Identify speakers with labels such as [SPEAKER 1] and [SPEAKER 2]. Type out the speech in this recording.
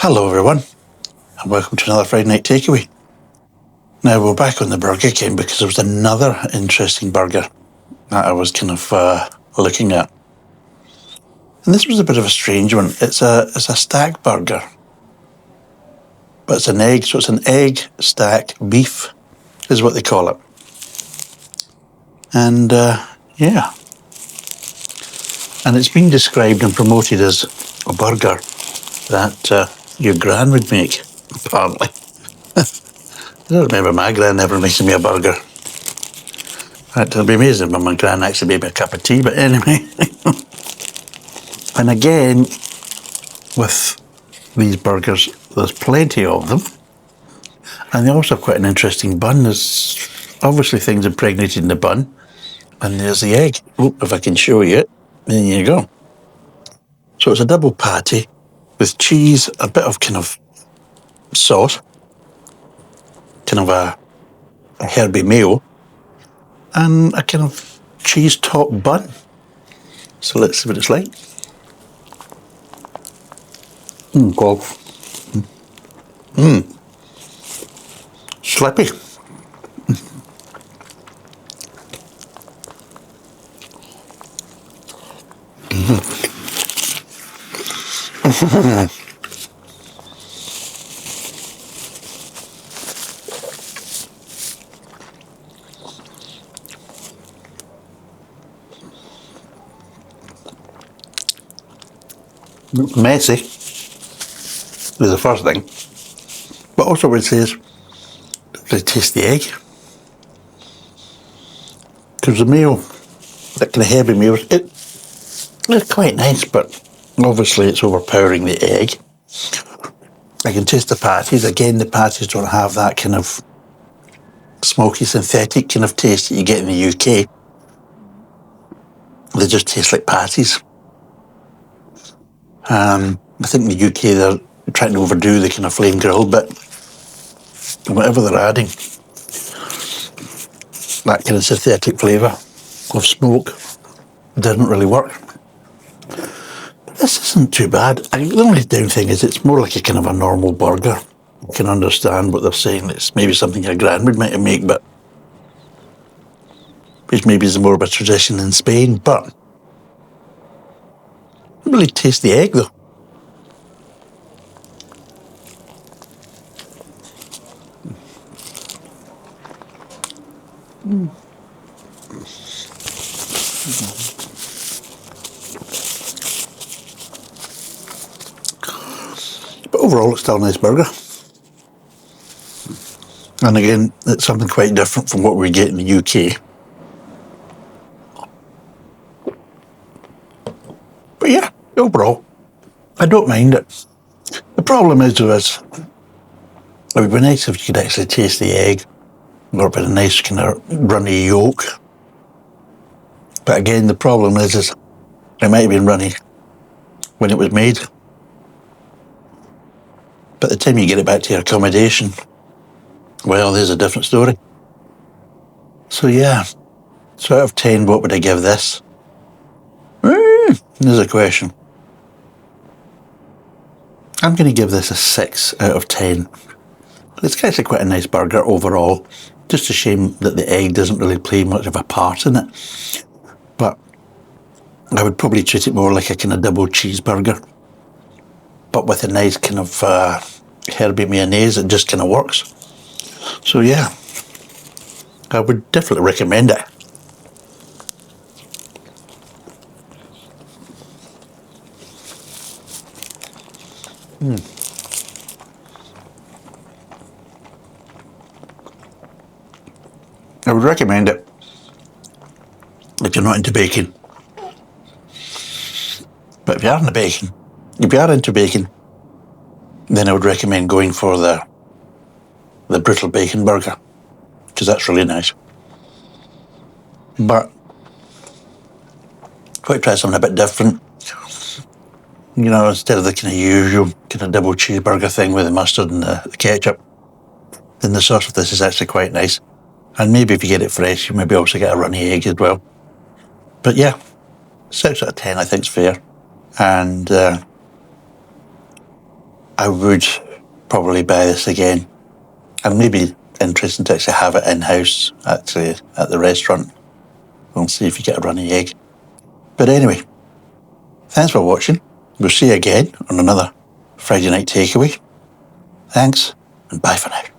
[SPEAKER 1] Hello everyone, and welcome to another Friday Night Takeaway. Now we're back on the burger game because there was another interesting burger that I was kind of looking at. And this was a bit of a strange one. It's a stack burger, but it's an egg, so it's an egg stack beef is what they call it. And yeah, and it's been described and promoted as a burger that your gran would make, apparently. I don't remember my gran ever making me a burger. It'd be amazing when my gran actually made me a cup of tea, but anyway. And again, with these burgers, there's plenty of them. And they also have quite an interesting bun. There's obviously things impregnated in the bun. And there's the egg. Oh, if I can show you it, there you go. So it's a double patty with cheese, a bit of kind of sauce, kind of a herby mayo, and a kind of cheese top bun. So let's see what it's like. God. Slippy. Messy is the first thing, but also what it says, they taste the egg, because the mayo, that kind of heavy mayo, it's quite nice, but obviously it's overpowering the egg. I can taste the patties. Again, the patties don't have that kind of smoky synthetic kind of taste that you get in the UK. They just taste like patties. I think in the UK they're trying to overdo the kind of flame grill bit. Whatever they're adding, that kind of synthetic flavour of smoke doesn't really work. But this isn't too bad. The only down thing is it's more like a kind of a normal burger. I can understand what they're saying. It's maybe something your gran would make, but which maybe is more of a tradition in Spain, but I really taste the egg though. But overall, it's still a nice burger. And again, it's something quite different from what we get in the UK. But yeah, overall, I don't mind it. The problem is with this, it would be nice if you could actually taste the egg, or a bit of nice kind of runny yolk. But again, the problem is it might have been runny when it was made. By the time you get it back to your accommodation, well, there's a different story. So yeah, so out of 10, what would I give this? There's a question. I'm going to give this a 6 out of 10. It's actually quite a nice burger overall. Just a shame that the egg doesn't really play much of a part in it. But I would probably treat it more like a kind of double cheeseburger, but with a nice kind of herby mayonnaise. It just kind of works. So yeah, I would definitely recommend it. I would recommend it if you're not into bacon. But if you are into bacon, then I would recommend going for the brittle bacon burger, because that's really nice. But if I try something a bit different, you know, instead of the kind of usual kind of double cheeseburger thing with the mustard and the ketchup, then the sauce of this is actually quite nice. And maybe if you get it fresh, you maybe also get a runny egg as well. But yeah, 6 out of 10 I think is fair. And I would probably buy this again. And maybe interesting to actually have it in-house actually at the restaurant. We'll see if you get a runny egg. But anyway, thanks for watching. We'll see you again on another Friday night takeaway. Thanks, and bye for now.